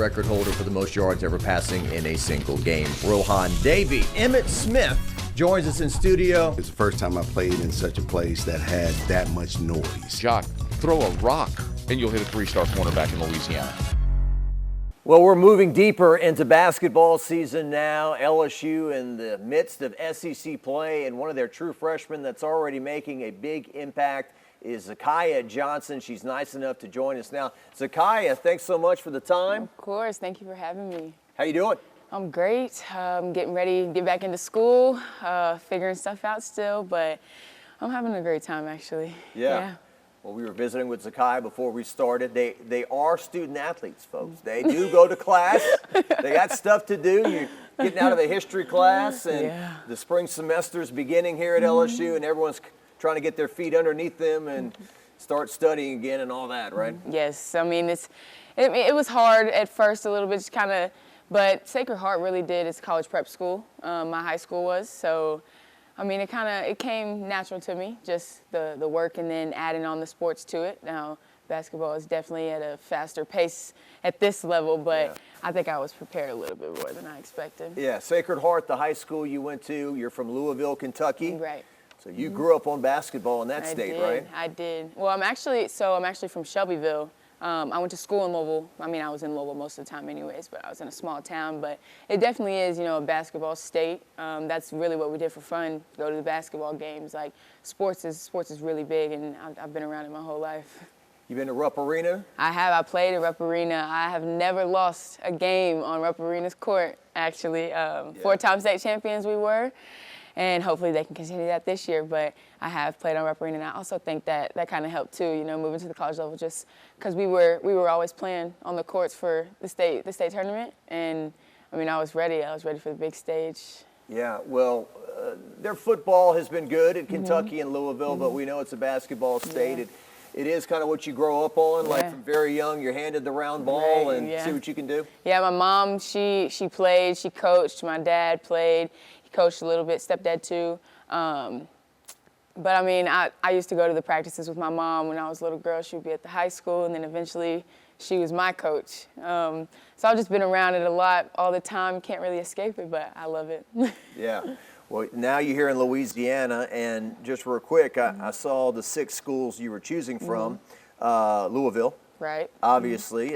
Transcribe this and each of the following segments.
record holder for the most yards ever passing in a single game. Rohan Davey. Emmitt Smith joins us in studio. It's the first time I played in such a place that had that much noise. Jacques, throw a rock and you'll hit a three-star cornerback in Louisiana. Well, we're moving deeper into basketball season now. LSU in the midst of SEC play, and one of their true freshmen that's already making a big impact is ZaKiyah Johnson. She's nice enough to join us now. ZaKiyah, thanks so much for the time. Of course. Thank you for having me. How you doing? I'm great. I'm getting ready to get back into school, figuring stuff out still, but I'm having a great time, actually. Yeah. Well, we were visiting with ZaKiyah before we started. They are student athletes, folks. They do go to class. They got stuff to do. You're getting out of the history class, and the spring semester's beginning here at LSU, and everyone's trying to get their feet underneath them and start studying again and all that, right? Yes. I mean, it was hard at first a little bit, just kind of, but Sacred Heart really did. It's college prep school. My high school was, so. I mean, it came natural to me, just the work and then adding on the sports to it. Now, basketball is definitely at a faster pace at this level, but I think I was prepared a little bit more than I expected. Yeah, Sacred Heart, the high school you went to, you're from Louisville, Kentucky. Right. So you grew up on basketball in that state, right? I did. Well, I'm actually from Shelbyville. I went to school in Louisville. I mean, I was in Louisville most of the time anyways, but I was in a small town. But it definitely is, a basketball state. That's really what we did for fun, go to the basketball games. Like, sports is really big, and I've been around it my whole life. You been to Rupp Arena? I have. I played at Rupp Arena. I have never lost a game on Rupp Arena's court, actually. 4-time state champions we were. And hopefully they can continue that this year. But I have played on Rupp Arena, and I also think that kind of helped too. Moving to the college level, just because we were always playing on the courts for the state tournament, and I mean I was ready. I was ready for the big stage. Yeah. Well, their football has been good at Kentucky and Louisville, but we know it's a basketball state. Yeah. It is kind of what you grow up on. Like from very young, you're handed the round ball and see what you can do. Yeah. My mom, she played, she coached. My dad played. Coached a little bit, stepdad too. But I mean, I used to go to the practices with my mom when I was a little girl. She would be at the high school, and then eventually she was my coach. So I've just been around it a lot all the time. Can't really escape it, but I love it. Yeah. Well, now you're here in Louisiana, and just real quick, I saw the 6 schools you were choosing from. Louisville. Right. Obviously,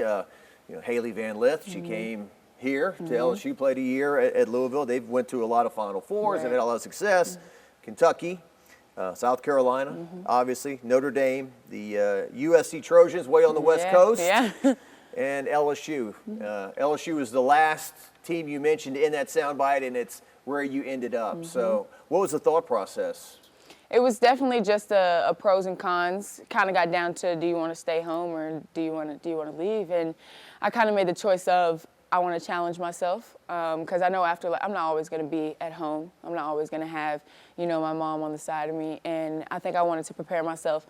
Haley Van Lith, she came here to LSU, played a year at Louisville. They've went to a lot of Final Fours and had a lot of success. Kentucky, South Carolina, obviously, Notre Dame, the USC Trojans way on the West Coast, and LSU. LSU is the last team you mentioned in that soundbite, and it's where you ended up. So what was the thought process? It was definitely just a pros and cons. Kind of got down to, do you want to stay home or do you want to leave? And I kind of made the choice of, I want to challenge myself because I know I'm not always going to be at home. I'm not always going to have, my mom on the side of me. And I think I wanted to prepare myself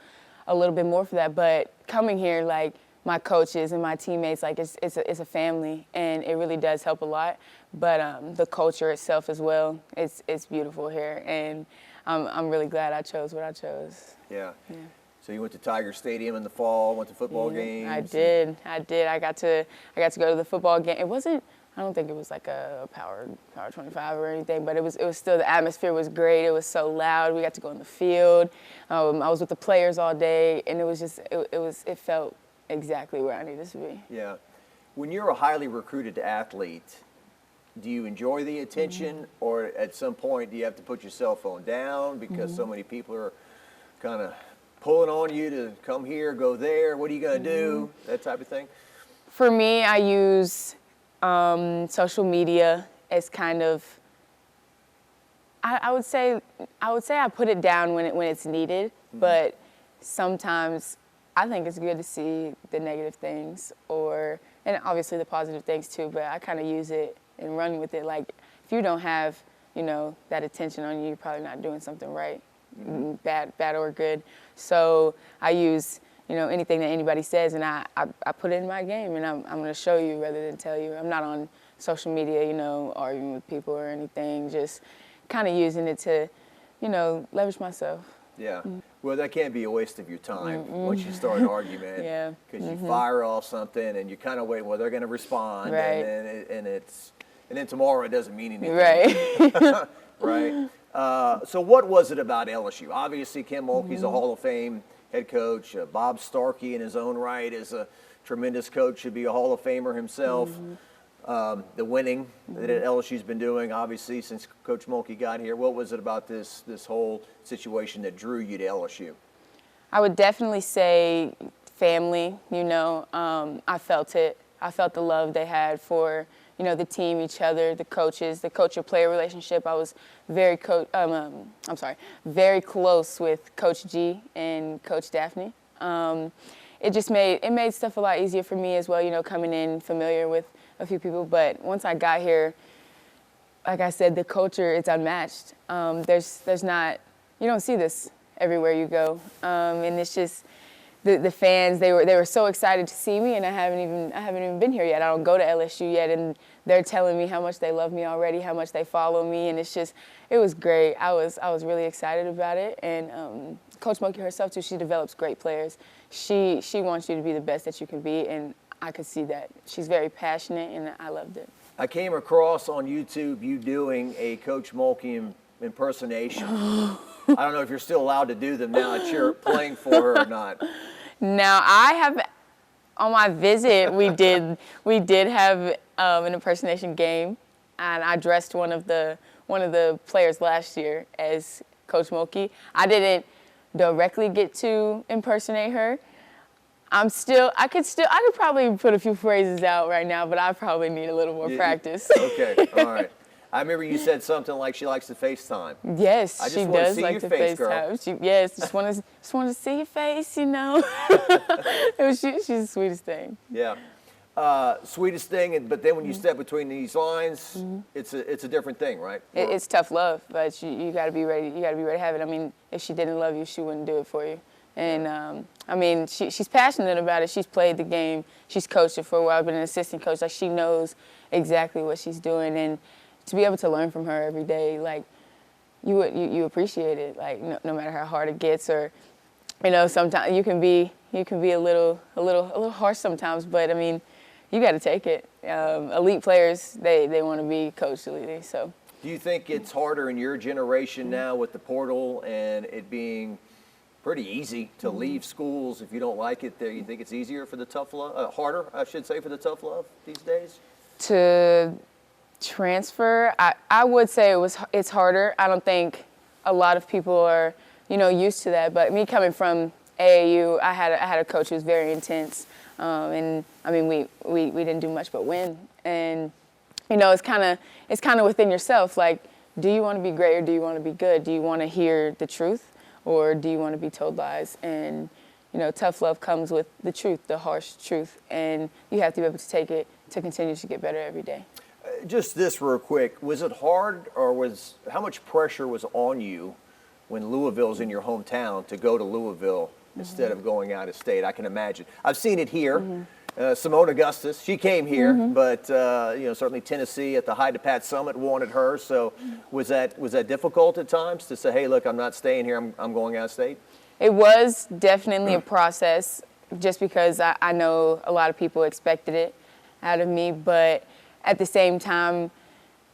a little bit more for that. But coming here, like my coaches and my teammates, like it's a family, and it really does help a lot. But the culture itself as well, it's beautiful here, and I'm really glad I chose what I chose. Yeah. So you went to Tiger Stadium in the fall, went to football games? I did. I got to go to the football game. I don't think it was like a power 25 or anything, but it was still, the atmosphere was great. It was so loud. We got to go in the field. I was with the players all day, and it felt exactly where I needed to be. Yeah. When you're a highly recruited athlete, do you enjoy the attention, or at some point do you have to put your cell phone down because so many people are kind of pulling on you to come here, go there, what are you going to do, that type of thing? For me, I use social media as kind of, I would say I put it down when it's needed, but sometimes I think it's good to see the negative things, and obviously the positive things too, but I kind of use it and run with it. Like, if you don't have, that attention on you, you're probably not doing something right. Bad or good. So I use, anything that anybody says, and I put it in my game, and I'm going to show you rather than tell you. I'm not on social media, arguing with people or anything, just kind of using it to, leverage myself. Yeah. Well, that can't be a waste of your time once you start an argument. Yeah. Because you fire off something and you kind of wait, well, they're going to respond. Right. And then tomorrow it doesn't mean anything. Right. Right. So what was it about LSU? Obviously, Kim Mulkey's a Hall of Fame head coach. Bob Starkey in his own right is a tremendous coach, should be a Hall of Famer himself. The winning that LSU's been doing, obviously, since Coach Mulkey got here. What was it about this whole situation that drew you to LSU? I would definitely say family. I felt it. I felt the love they had for, the team, each other, the coaches, the coach-player relationship. I was very close with Coach G and Coach Daphne. It made stuff a lot easier for me as well, coming in familiar with a few people. But once I got here, like I said, the culture is unmatched. There's not, you don't see this everywhere you go. And it's just the fans, they were so excited to see me, and I haven't even been here yet. I don't go to LSU yet, and they're telling me how much they love me already, how much they follow me, and it was great. I was really excited about it. And Coach Mulkey herself too, she develops great players. She wants you to be the best that you can be, and I could see that. She's very passionate, and I loved it. I came across on YouTube you doing a Coach Mulkey impersonation. I don't know if you're still allowed to do them now that you're playing for her or not. Now, I have, on my visit, we did have an impersonation game, and I dressed one of the players last year as Coach Mulkey. I didn't directly get to impersonate her. I could probably put a few phrases out right now, but I probably need a little more practice. Okay, all right. I remember you said something like she likes to FaceTime. Yes, I just she want to does see like your to face, FaceTime. girl. Just want to see your face, She's the sweetest thing. Yeah. Sweetest thing, but then when you step between these lines, it's a different thing, right? It's tough love, but you got to be ready. You got to be ready to have it. I mean, if she didn't love you, she wouldn't do it for you. And she's passionate about it. She's played the game. She's coached it for a while, been an assistant coach. Like, she knows exactly what she's doing, and to be able to learn from her every day, like, you appreciate it. Like, no matter how hard it gets, or sometimes you can be a little harsh sometimes, but I mean, you got to take it. Elite players, they want to be coached elite. So, do you think it's harder in your generation now with the portal and it being pretty easy to leave schools if you don't like it there? You think it's easier for the tough love, harder, I should say, for the tough love these days? To transfer, I would say it's harder. I don't think a lot of people are, used to that. But me coming from AAU, I had a coach who was very intense, and I mean we didn't do much but win. And it's kind of within yourself. Like, do you want to be great or do you want to be good? Do you want to hear the truth or do you want to be told lies? And tough love comes with the truth, the harsh truth, and you have to be able to take it to continue to get better every day. Just this real quick, was it hard, or how much pressure was on you when Louisville's in your hometown to go to Louisville instead of going out of state? I can imagine. I've seen it here. Simone Augustus, she came here, but certainly Tennessee at the High to Pat Summit wanted her. So was that difficult at times to say, hey, look, I'm not staying here, I'm going out of state? It was definitely a process, just because I know a lot of people expected it out of me, but at the same time,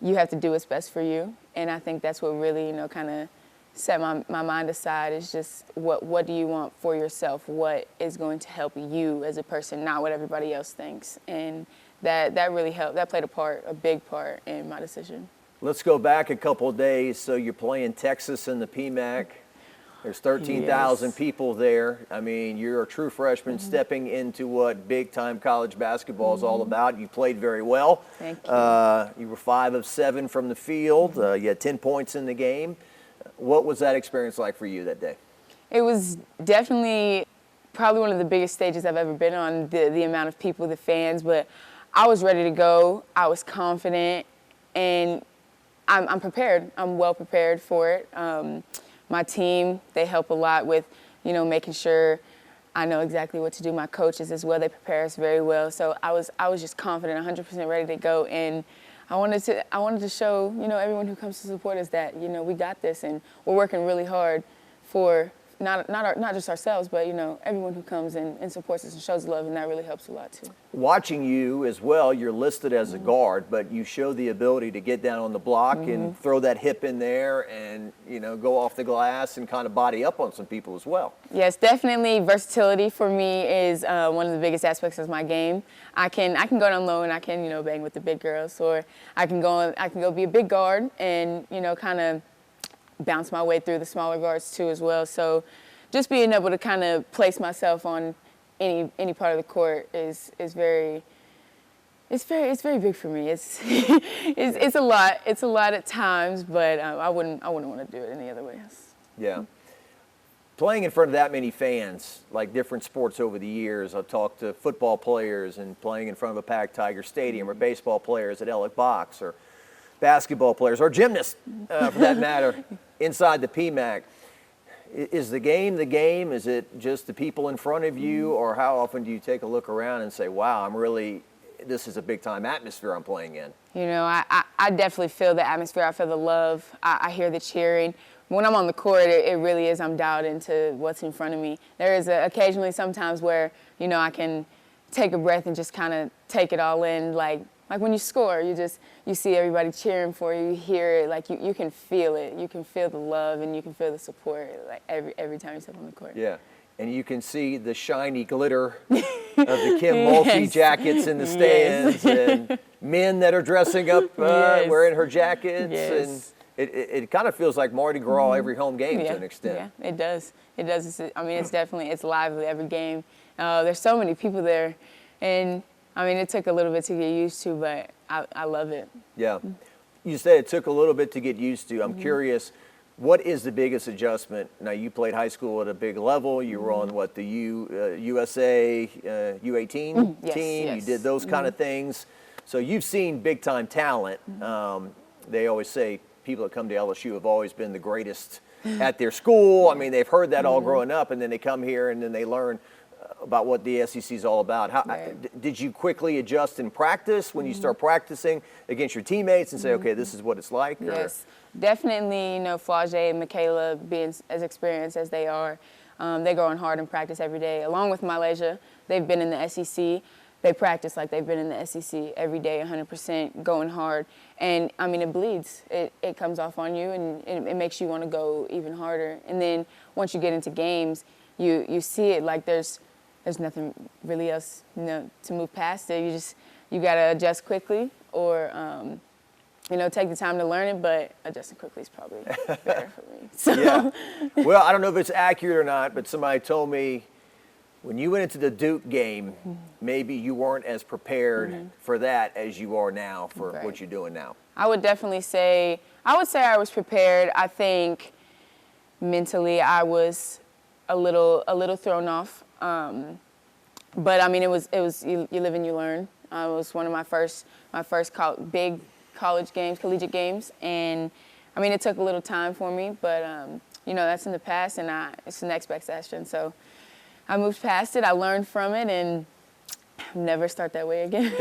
you have to do what's best for you. And I think that's what really, kind of set my mind aside, is just what do you want for yourself? What is going to help you as a person, not what everybody else thinks. And that really helped. That played a big part in my decision. Let's go back a couple of days. So you're playing Texas in the PMAC. There's 13,000 people there. I mean, you're a true freshman stepping into what big-time college basketball is all about. You played very well. Thank you. You were 5 of 7 from the field. You had 10 points in the game. What was that experience like for you that day? It was definitely probably one of the biggest stages I've ever been on, the amount of people, the fans. But I was ready to go. I was confident, and I'm prepared. I'm well prepared for it. My team, they help a lot with, making sure I know exactly what to do. My coaches as well, they prepare us very well. So I was just confident, 100% ready to go. And I wanted to show, everyone who comes to support us that, we got this, and we're working really hard for not just ourselves, but, everyone who comes and supports us and shows love, and that really helps a lot too. Watching you as well, you're listed as a guard, but you show the ability to get down on the block and throw that hip in there and, go off the glass and kind of body up on some people as well. Yes, definitely versatility for me is one of the biggest aspects of my game. I can go down low and I can, bang with the big girls, or I can go be a big guard and, kind of bounce my way through the smaller guards too as well. So just being able to kind of place myself on any part of the court is very big for me. It's a lot. It's a lot at times, but I wouldn't want to do it any other way. Yeah. Playing in front of that many fans, like different sports over the years, I've talked to football players and playing in front of a packed Tiger Stadium, or baseball players at Elliott Box, or basketball players, or gymnasts, for that matter, inside the PMAC. Is the game the game? Is it just the people in front of you, or how often do you take a look around and say, wow, this is a big-time atmosphere I'm playing in? I definitely feel the atmosphere. I feel the love. I hear the cheering. When I'm on the court, it really is, I'm dialed into what's in front of me. There is occasionally sometimes where, I can take a breath and just kind of take it all in, like when you score, you see everybody cheering for you, you hear it, like you can feel it. You can feel the love and you can feel the support, like every time you step on the court. Yeah, and you can see the shiny glitter of the Kim Mulkey jackets in the stands, and men that are dressing up wearing her jackets, and it kind of feels like Mardi Gras every home game to an extent. Yeah, it does. It does. It's lively every game. There's so many people there, and it took a little bit to get used to, but I love it. Yeah. You said it took a little bit to get used to. I'm curious, what is the biggest adjustment? Now, you played high school at a big level. You were on, the USA U18 team? Yes. You did those kind of things. So you've seen big-time talent. They always say people that come to LSU have always been the greatest at their school. They've heard that all growing up, and then they come here and then they learn about what the SEC is all about. Did you quickly adjust in practice when you start practicing against your teammates and say, okay, this is what it's like? Yes, definitely. Flau'jae and Michaela, being as experienced as they are, they go on hard in practice every day. Along with Malaysia, they've been in the SEC. They practice like they've been in the SEC every day, 100%, going hard. And, it bleeds. It comes off on you, and it makes you want to go even harder. And then once you get into games, you see it like there's nothing really else, to move past it. You got to adjust quickly, or, take the time to learn it, but adjusting quickly is probably better for me. So. Yeah. Well, I don't know if it's accurate or not, but somebody told me when you went into the Duke game, maybe you weren't as prepared for that as you are now for what you're doing now. I would definitely say, I was prepared. I think mentally I was a little thrown off. But it was you live and you learn. It was one of my first big collegiate games, and it took a little time for me, but that's in the past, and it's the next best action. So I moved past it. I learned from it, and never start that way again.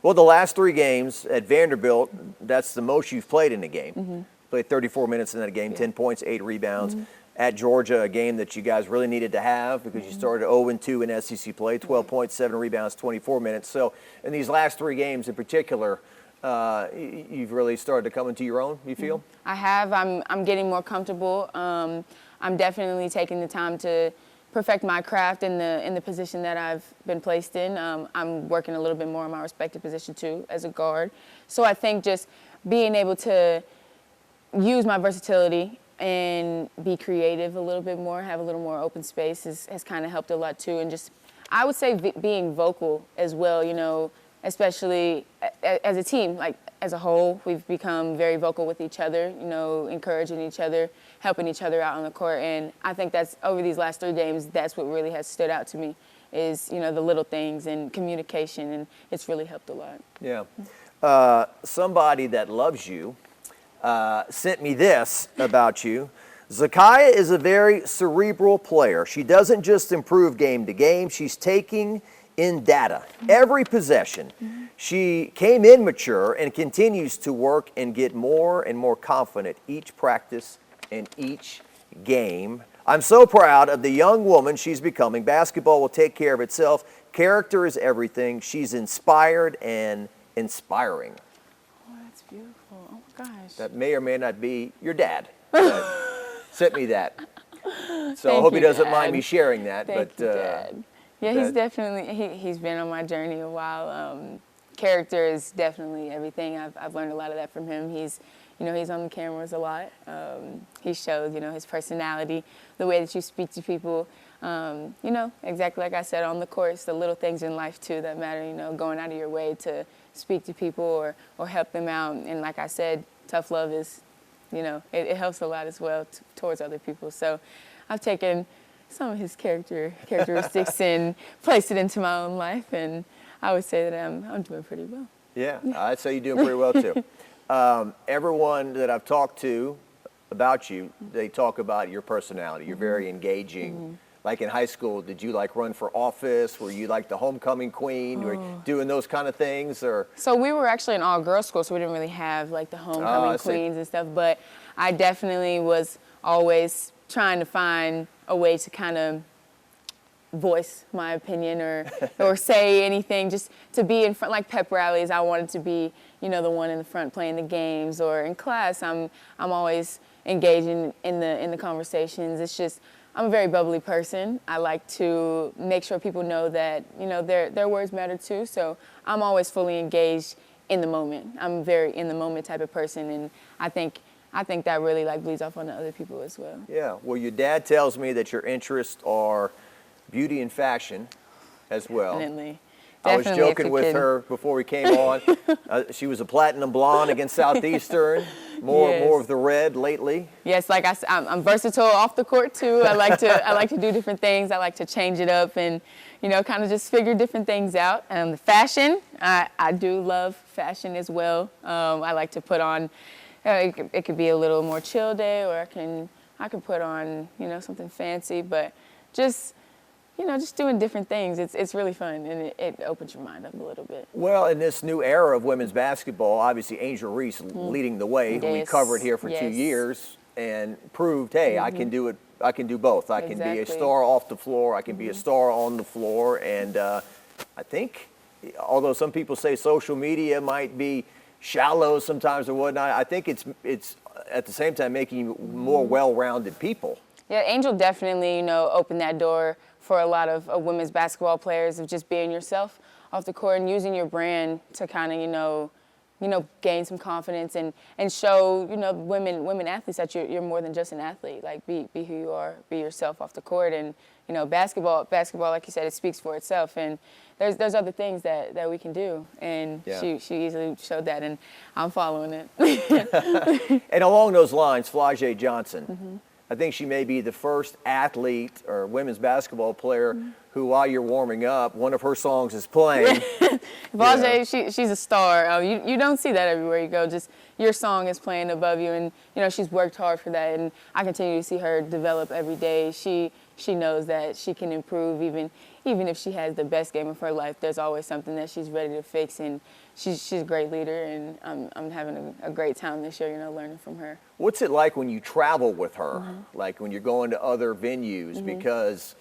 Well, the last 3 games at Vanderbilt, that's the most you've played in a game. Played 34 minutes in that game, 10 points, 8 rebounds. At Georgia, a game that you guys really needed to have because you started 0-2 in SEC play, 12 points, 7 rebounds, 24 minutes. So in these last 3 games in particular, you've really started to come into your own, you feel? I have. I'm getting more comfortable. I'm definitely taking the time to perfect my craft in the position that I've been placed in. I'm working a little bit more in my respective position too as a guard. So I think just being able to use my versatility and be creative a little bit more, have a little more open space has kind of helped a lot too. And just, I would say being vocal as well, especially as a team, like as a whole, we've become very vocal with each other, encouraging each other, helping each other out on the court. And I think that's, over these last 3 games, that's what really has stood out to me is, the little things and communication, and it's really helped a lot. Yeah. Somebody that loves you sent me this about you. ZaKiyah is a very cerebral player. She doesn't just improve game to game. She's taking in data every possession. She came in mature and continues to work and get more and more confident each practice and each game. I'm so proud of the young woman she's becoming. Basketball will take care of itself. Character is everything. She's inspired and inspiring. Oh, that's beautiful. Oh my gosh. That may or may not be your dad. Sent me that. So I Thank hope he you, doesn't Dad. mind me sharing that. Thank but you, Dad. Yeah, he's definitely, he's been on my journey a while. Character is definitely everything. I've learned a lot of that from him. He's on the cameras a lot. He shows, his personality, the way that you speak to people. Exactly like I said on the course, the little things in life too that matter, going out of your way to speak to people or help them out. And like I said, tough love is, it helps a lot as well towards other people. So I've taken some of his characteristics and placed it into my own life, and I would say that I'm doing pretty well. Yeah, I'd say you're doing pretty well too. Everyone that I've talked to about you, they talk about your personality. You're very engaging. Mm-hmm. Like in high school, did you run for office? Were you like the homecoming queen? Were you doing those kind of things? Or So we were actually an all-girls school, so we didn't really have the homecoming queens and stuff. But I definitely was always trying to find a way to kind of voice my opinion or say anything, just to be in front, like pep rallies. I wanted to be, the one in the front playing the games, or in class, I'm always engaging in the conversations. It's just, I'm a very bubbly person. I like to make sure people know that, their words matter too. So I'm always fully engaged in the moment. I'm a very in the moment type of person, and I think that really bleeds off on the other people as well. Yeah. Well, your dad tells me that your interests are beauty and fashion as well. Definitely. I was joking with her before we came on. She was a platinum blonde against Southeastern. More of the red lately. Yes, like I said, I'm versatile off the court too. I like to do different things. I like to change it up and kind of just figure different things out. The fashion, I do love fashion as well. I like to put on. It could be a little more chill day, or I can put on something fancy, but just doing different things. It's really fun, and it opens your mind up a little bit. Well, in this new era of women's basketball, obviously Angel Reese leading the way, who we covered here for 2 years, and proved, hey, I can do it. I can do both. I can be a star off the floor. I can be a star on the floor. And I think, although some people say social media might be shallow sometimes or whatnot, I think it's at the same time making you more well-rounded people. Yeah, Angel definitely, opened that door for a lot of women's basketball players, of just being yourself off the court and using your brand to kind of, gain some confidence and show, women athletes that you're more than just an athlete. Be who you are, be yourself off the court. And, basketball, like you said, it speaks for itself. And there's other things that we can do. And she easily showed that, and I'm following it. And along those lines, ZaKiyah Johnson, I think she may be the first athlete or women's basketball player who, while you're warming up, one of her songs is playing. ZaKiyah, she's a star. You don't see that everywhere you go. Just your song is playing above you, and she's worked hard for that. And I continue to see her develop every day. She knows that she can improve, even if she has the best game of her life. There's always something that she's ready to fix, and she's a great leader, and I'm having a great time this year, learning from her. What's it like when you travel with her, like when you're going to other venues, because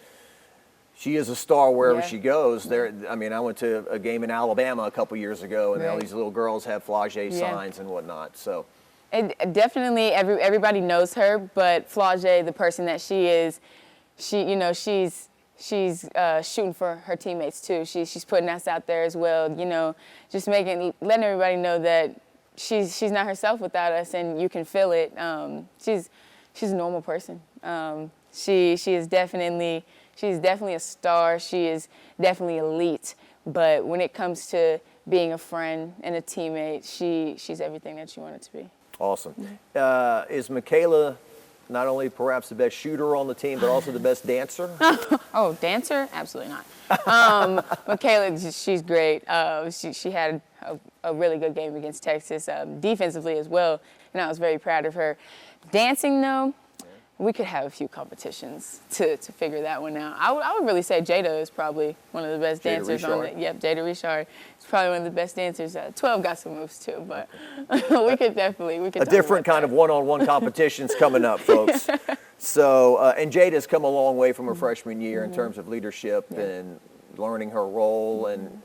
she is a star wherever she goes. I went to a game in Alabama a couple years ago, and all these little girls have ZaKiyah signs and whatnot. So, definitely everybody knows her, but ZaKiyah, the person that she is, she's shooting for her teammates too. She's putting us out there as well. Just letting everybody know that she's not herself without us, and you can feel it. She's a normal person. She's definitely a star. She is definitely elite. But when it comes to being a friend and a teammate, she's everything that you want it to be. Awesome. Is Michaela not only perhaps the best shooter on the team, but also the best dancer? Oh, dancer? Absolutely not. Michaela, she's great. She had a really good game against Texas, defensively as well, and I was very proud of her. Dancing, though, we could have a few competitions to figure that one out. I would really say Jada is probably one of the best dancers on it. Yep, Jada Richard is probably one of the best dancers. 12 got some moves too, but we could. A different kind of one-on-one competitions coming up, folks. So, and Jada's come a long way from her freshman year in terms of leadership and learning her role. And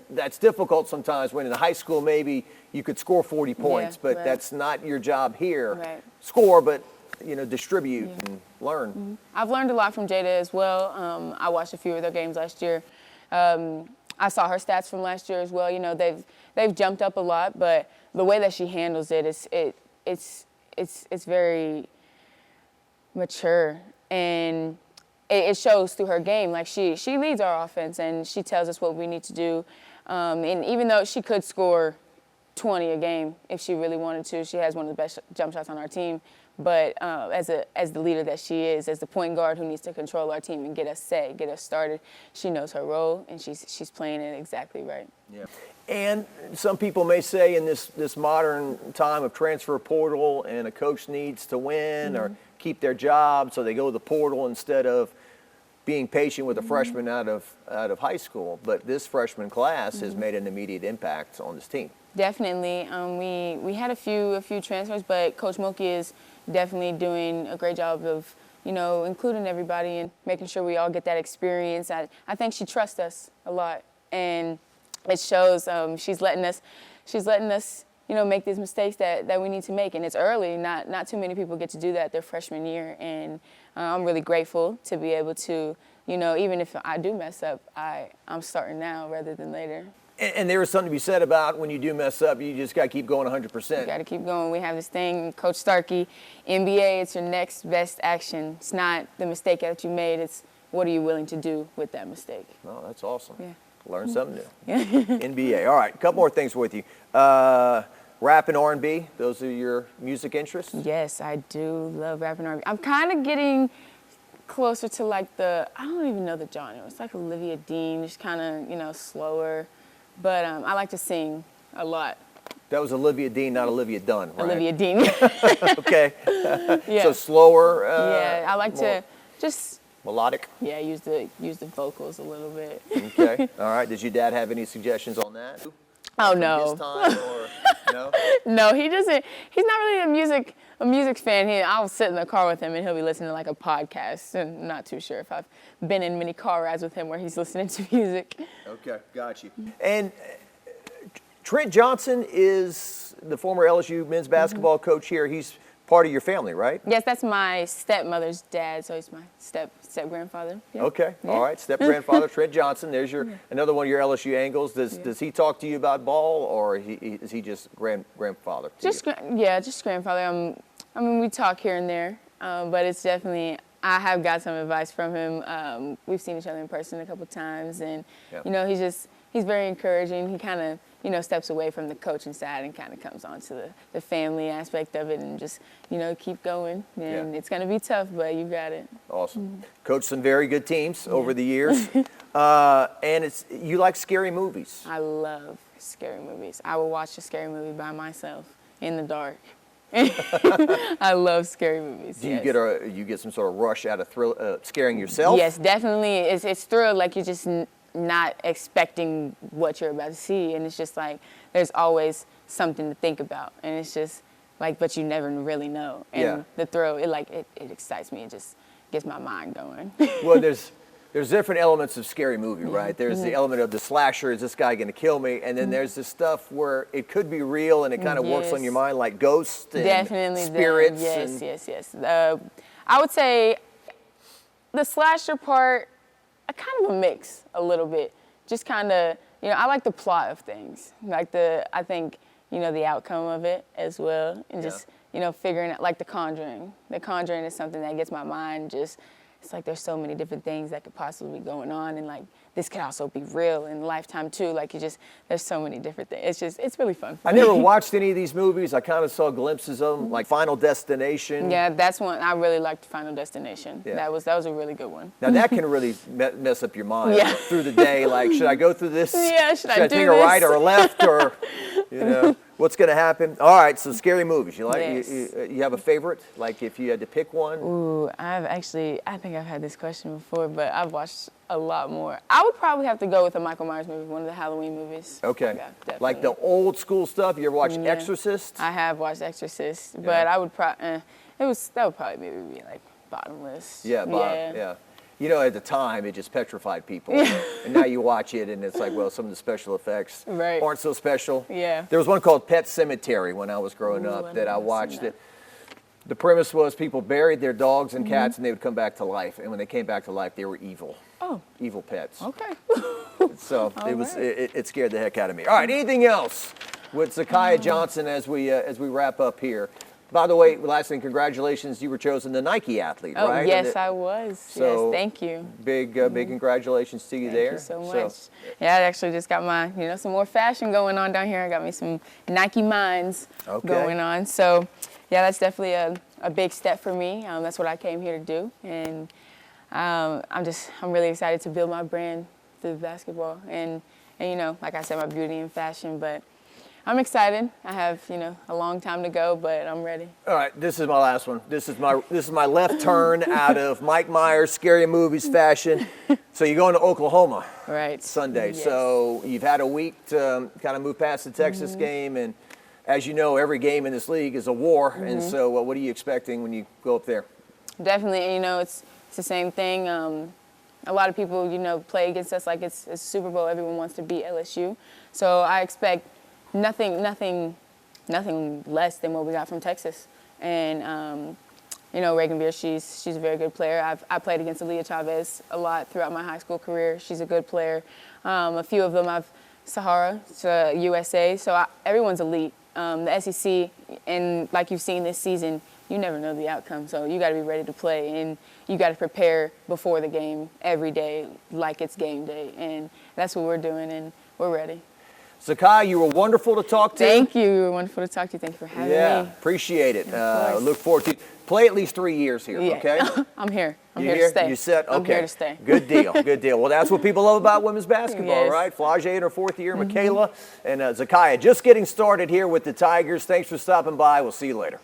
that's difficult sometimes when in high school maybe you could score 40 points, but that's not your job here. Right. Score, but, you know, distribute and learn. I've learned a lot from Jada as well. I watched a few of their games last year. I saw her stats from last year as well. You know, they've jumped up a lot, but the way that she handles it, it's very mature, and it shows through her game. Like she leads our offense, and she tells us what we need to do. And even though she could score 20 a game if she really wanted to, she has one of the best jump shots on our team. But as the leader that she is, as the point guard who needs to control our team and get us set, get us started, she knows her role, and she's playing it exactly right. Yeah. And some people may say in this modern time of transfer portal and a coach needs to win or keep their job, so they go to the portal instead of being patient with a freshman out of high school. But this freshman class has made an immediate impact on this team. Definitely. We had a few transfers, but Coach Mulkey is definitely doing a great job of, you know, including everybody and making sure we all get that experience. I think she trusts us a lot, and it shows. She's letting us, you know, make these mistakes that we need to make, and it's early. Not too many people get to do that their freshman year, and I'm really grateful to be able to, you know, even if I do mess up, I'm starting now rather than later. And there is something to be said about when you do mess up, you just got to keep going 100%. You got to keep going. We have this thing, Coach Starkey, NBA, it's your next best action. It's not the mistake that you made, it's what are you willing to do with that mistake. Oh, that's awesome. Yeah. Learn something new. Yeah. NBA. All right, a couple more things with you. Rap and R&B, those are your music interests? Yes, I do love rap and R&B. I'm kind of getting closer to like I don't even know the genre. It's like Olivia Dean, just kind of, you know, slower. But I like to sing a lot. That was Olivia Dean, not Olivia Dunn, right? Olivia Dean. Okay. Yeah. So slower. Yeah, I like to just melodic. Yeah, use the vocals a little bit. Okay. All right. Does your dad have any suggestions on that? Oh no. His time or no? No, he doesn't. He's not really a music fan. I'll sit in the car with him and he'll be listening to like a podcast. And I'm not too sure if I've been in many car rides with him where he's listening to music. Okay, got you. And Trent Johnson is the former LSU men's basketball coach here. He's part of your family, right? Yes, that's my stepmother's dad, so he's my step-grandfather. Yeah. Okay, Yeah. all right, step-grandfather Trent Johnson. There's another one of your LSU angles. Does he talk to you about ball, or is he just grandfather? Just grandfather. I mean, we talk here and there, but it's definitely, I have got some advice from him. We've seen each other in person a couple times, and you know, he's very encouraging. He kind of, you know, steps away from the coaching side and kind of comes on to the family aspect of it and just, you know, keep going. And it's going to be tough, but you got it. Awesome. Coached some very good teams over the years. And you like scary movies. I love scary movies. I will watch a scary movie by myself in the dark. I love scary movies. Do you get some sort of rush out of scaring yourself? Yes, definitely. It's thrill, like you're just not expecting what you're about to see, and it's just like there's always something to think about, and it's just like, but you never really know. And the thrill, it excites me. It just gets my mind going. Well, there's different elements of scary movie, right? There's the element of the slasher, is this guy going to kill me? And then there's the stuff where it could be real and it kind of works on your mind, like ghosts and Definitely spirits. Yes. I would say the slasher part, kind of a mix a little bit. Just kind of, you know, I like the plot of things. I think, you know, the outcome of it as well. And just, you know, figuring out, like The Conjuring. The Conjuring is something that gets my mind just, it's like there's so many different things that could possibly be going on, and like this could also be real in Lifetime too. Like there's so many different things. It's really fun. I never watched any of these movies. I kind of saw glimpses of them, like Final Destination. Yeah, that's one I really liked. Final Destination. Yeah. That was a really good one. Now that can really mess up your mind through the day. Like, should I go through this? Yeah, should I do take this? a right or a left, or you know, what's going to happen? All right, so scary movies. You like? Yes. You have a favorite? Like, if you had to pick one? Ooh, I think I've had this question before, but I've watched a lot more. I would probably have to go with a Michael Myers movie, one of the Halloween movies. Okay. Yeah, like the old school stuff. You ever watch Exorcist? I have watched Exorcist, but I would that would probably maybe be like bottomless. Yeah, yeah. You know, at the time, it just petrified people. And now you watch it, and it's like, well, some of the special effects aren't so special. Yeah. There was one called Pet Cemetery when I was growing up that I watched it. The premise was people buried their dogs and cats, and they would come back to life. And when they came back to life, they were evil. Oh. Evil pets. Okay. So it scared the heck out of me. All right, anything else with ZaKiyah Johnson as we wrap up here? By the way, last thing, congratulations, you were chosen the Nike athlete, right? Oh, yes, I was. So yes, thank you. Big congratulations to you there. Thank you so much. Yeah, I actually just got my, some more fashion going on down here. I got me some Nike Minds going on. So, yeah, that's definitely a big step for me. That's what I came here to do. And I'm really excited to build my brand through basketball. And like I said, my beauty and fashion, but I'm excited. I have, a long time to go, but I'm ready. All right, this is my last one. This is my left turn out of Mike Myers' Scary Movies fashion. So you're going to Oklahoma Sunday. Yes. So you've had a week to kind of move past the Texas game, and as you know, every game in this league is a war. And so what are you expecting when you go up there? Definitely, it's the same thing. A lot of people, play against us like it's Super Bowl. Everyone wants to beat LSU. So I expect nothing less than what we got from Texas. And, Reagan Beer, she's a very good player. I played against Aaliyah Chavez a lot throughout my high school career. She's a good player. A few of them Sahara to USA. So everyone's elite. The SEC, and like you've seen this season, you never know the outcome. So you got to be ready to play, and you got to prepare before the game every day like it's game day. And that's what we're doing, and we're ready. ZaKiyah, you were wonderful to talk to. Thank you. You were wonderful to talk to. Thank you for having me. Yeah, appreciate it. Look forward to play at least 3 years here, okay? I'm here. I'm here to stay. You said, okay. I'm here to stay. Good deal, good deal. Well, that's what people love about women's basketball, Yes. right? Flage in her 4th year, Michaela, and ZaKiyah just getting started here with the Tigers. Thanks for stopping by. We'll see you later.